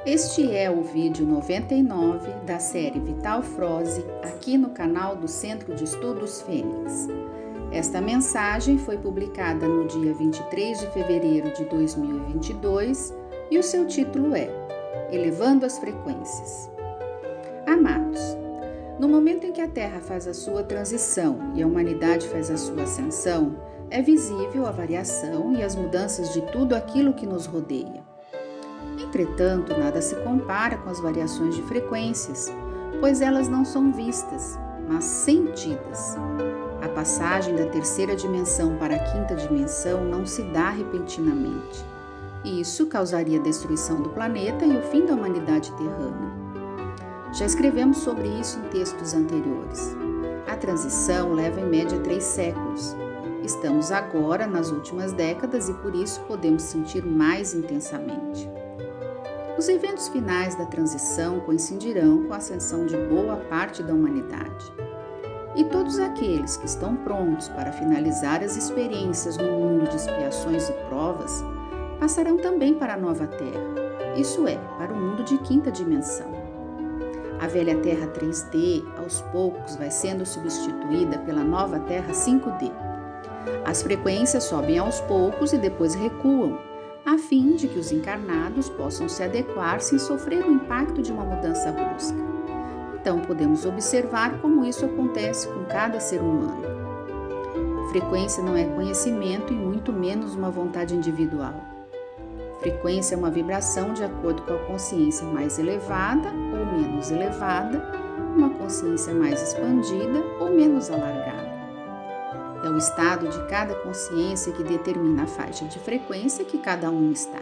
Este é o vídeo 99 da série Vital Froze, aqui no canal do Centro de Estudos Fênix. Esta mensagem foi publicada no dia 23 de fevereiro de 2022 e o seu título é Elevando as Frequências. Amados, no momento em que a Terra faz a sua transição e a humanidade faz a sua ascensão, é visível a variação e as mudanças de tudo aquilo que nos rodeia. Entretanto, nada se compara com as variações de frequências, pois elas não são vistas, mas sentidas. A passagem da terceira dimensão para a quinta dimensão não se dá repentinamente. Isso causaria a destruição do planeta e o fim da humanidade terrana. Já escrevemos sobre isso em textos anteriores. A transição leva em média 3 séculos. Estamos agora nas últimas décadas e por isso podemos sentir mais intensamente. Os eventos finais da transição coincidirão com a ascensão de boa parte da humanidade. E todos aqueles que estão prontos para finalizar as experiências no mundo de expiações e provas passarão também para a nova Terra, isso é, para o mundo de quinta dimensão. A velha Terra 3D, aos poucos, vai sendo substituída pela nova Terra 5D. As frequências sobem aos poucos e depois recuam, a fim de que os encarnados possam se adequar sem sofrer o impacto de uma mudança brusca. Então, podemos observar como isso acontece com cada ser humano. Frequência não é conhecimento e muito menos uma vontade individual. Frequência é uma vibração de acordo com a consciência mais elevada ou menos elevada, uma consciência mais expandida ou menos alargada. É o estado de cada consciência que determina a faixa de frequência que cada um está.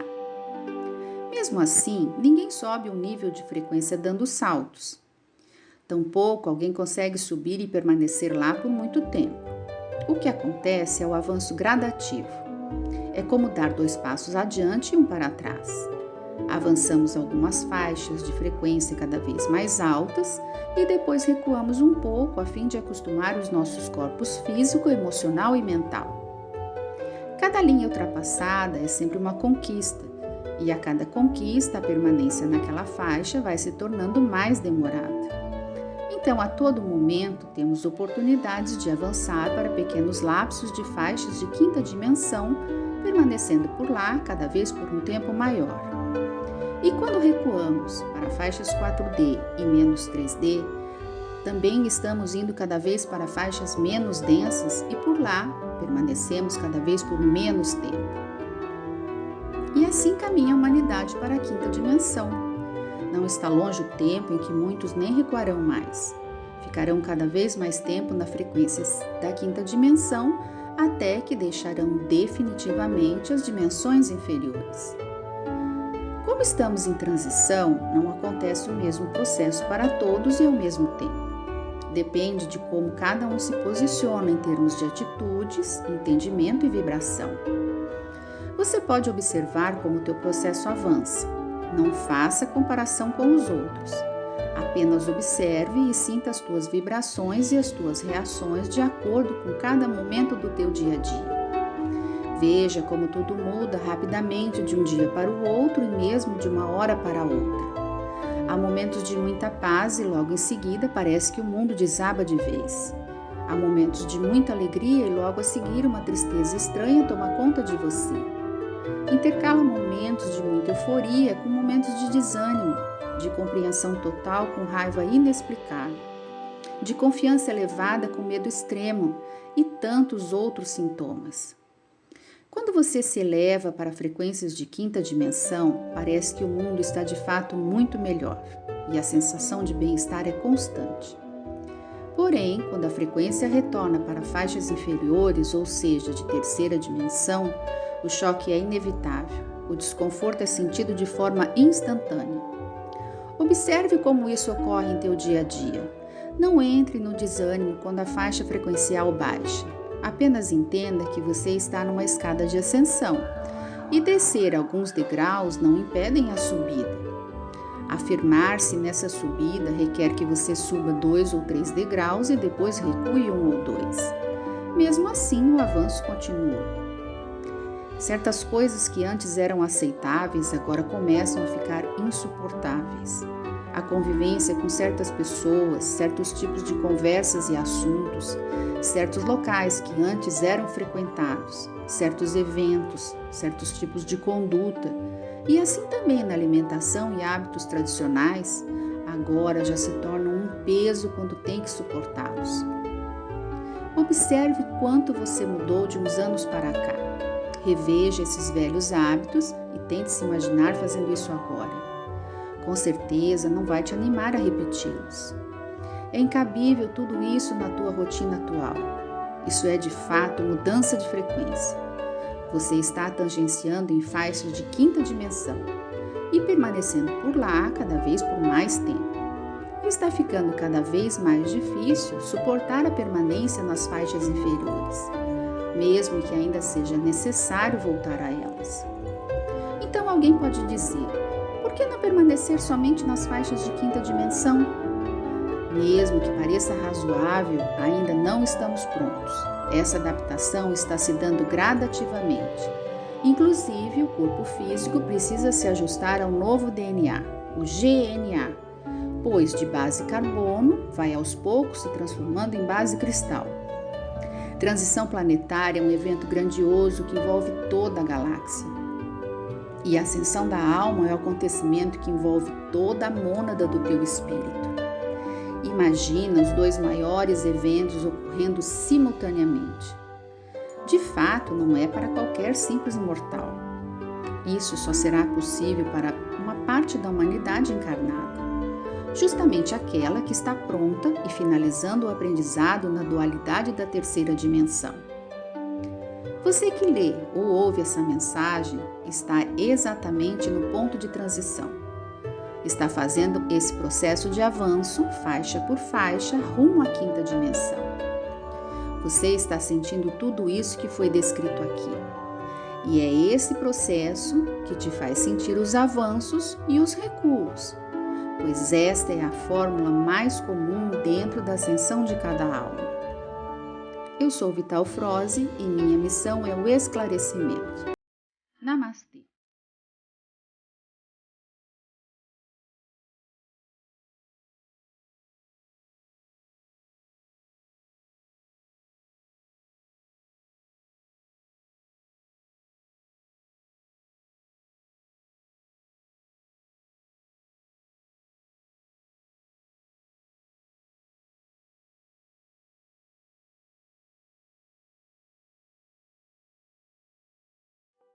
Mesmo assim, ninguém sobe um nível de frequência dando saltos. Tampouco alguém consegue subir e permanecer lá por muito tempo. O que acontece é o avanço gradativo. É como dar 2 passos adiante e 1 para trás. Avançamos algumas faixas de frequência cada vez mais altas e depois recuamos um pouco a fim de acostumar os nossos corpos físico, emocional e mental. Cada linha ultrapassada é sempre uma conquista, e a cada conquista a permanência naquela faixa vai se tornando mais demorada. Então, a todo momento, temos oportunidades de avançar para pequenos lapsos de faixas de quinta dimensão, permanecendo por lá cada vez por um tempo maior. E quando recuamos para faixas 4D e menos 3D, também estamos indo cada vez para faixas menos densas e por lá permanecemos cada vez por menos tempo. E assim caminha a humanidade para a quinta dimensão. Não está longe o tempo em que muitos nem recuarão mais. Ficarão cada vez mais tempo na frequência da quinta dimensão até que deixarão definitivamente as dimensões inferiores. Como estamos em transição, não acontece o mesmo processo para todos e ao mesmo tempo. Depende de como cada um se posiciona em termos de atitudes, entendimento e vibração. Você pode observar como o teu processo avança. Não faça comparação com os outros. Apenas observe e sinta as tuas vibrações e as tuas reações de acordo com cada momento do teu dia a dia. Veja como tudo muda rapidamente de um dia para o outro e mesmo de uma hora para outra. Há momentos de muita paz e logo em seguida parece que o mundo desaba de vez. Há momentos de muita alegria e logo a seguir uma tristeza estranha toma conta de você. Intercala momentos de muita euforia com momentos de desânimo, de compreensão total com raiva inexplicável, de confiança elevada com medo extremo e tantos outros sintomas. Quando você se eleva para frequências de quinta dimensão, parece que o mundo está de fato muito melhor e a sensação de bem-estar é constante. Porém, quando a frequência retorna para faixas inferiores, ou seja, de terceira dimensão, o choque é inevitável, o desconforto é sentido de forma instantânea. Observe como isso ocorre em teu dia a dia. Não entre no desânimo quando a faixa frequencial baixa. Apenas entenda que você está numa escada de ascensão e descer alguns degraus não impedem a subida. Afirmar-se nessa subida requer que você suba 2 ou 3 degraus e depois recue 1 ou 2. Mesmo assim, o avanço continua. Certas coisas que antes eram aceitáveis agora começam a ficar insuportáveis. A convivência com certas pessoas, certos tipos de conversas e assuntos, certos locais que antes eram frequentados, certos eventos, certos tipos de conduta, e assim também na alimentação e hábitos tradicionais, agora já se tornam um peso quando tem que suportá-los. Observe quanto você mudou de uns anos para cá. Reveja esses velhos hábitos e tente se imaginar fazendo isso agora. Com certeza não vai te animar a repeti-los. É incabível tudo isso na tua rotina atual. Isso é de fato mudança de frequência. Você está tangenciando em faixas de quinta dimensão e permanecendo por lá cada vez por mais tempo. Está ficando cada vez mais difícil suportar a permanência nas faixas inferiores, mesmo que ainda seja necessário voltar a elas. Então alguém pode dizer: por que não permanecer somente nas faixas de quinta dimensão? Mesmo que pareça razoável, ainda não estamos prontos. Essa adaptação está se dando gradativamente. Inclusive, o corpo físico precisa se ajustar ao novo DNA, o GNA, pois de base carbono vai aos poucos se transformando em base cristal. Transição planetária é um evento grandioso que envolve toda a galáxia. E a ascensão da alma é o acontecimento que envolve toda a mônada do teu espírito. Imagina os dois maiores eventos ocorrendo simultaneamente. De fato, não é para qualquer simples mortal. Isso só será possível para uma parte da humanidade encarnada, justamente aquela que está pronta e finalizando o aprendizado na dualidade da terceira dimensão. Você que lê ou ouve essa mensagem está exatamente no ponto de transição. Está fazendo esse processo de avanço, faixa por faixa, rumo à quinta dimensão. Você está sentindo tudo isso que foi descrito aqui. E é esse processo que te faz sentir os avanços e os recuos, pois esta é a fórmula mais comum dentro da ascensão de cada alma. Eu sou Vital Froze e minha missão é o esclarecimento. Namastê.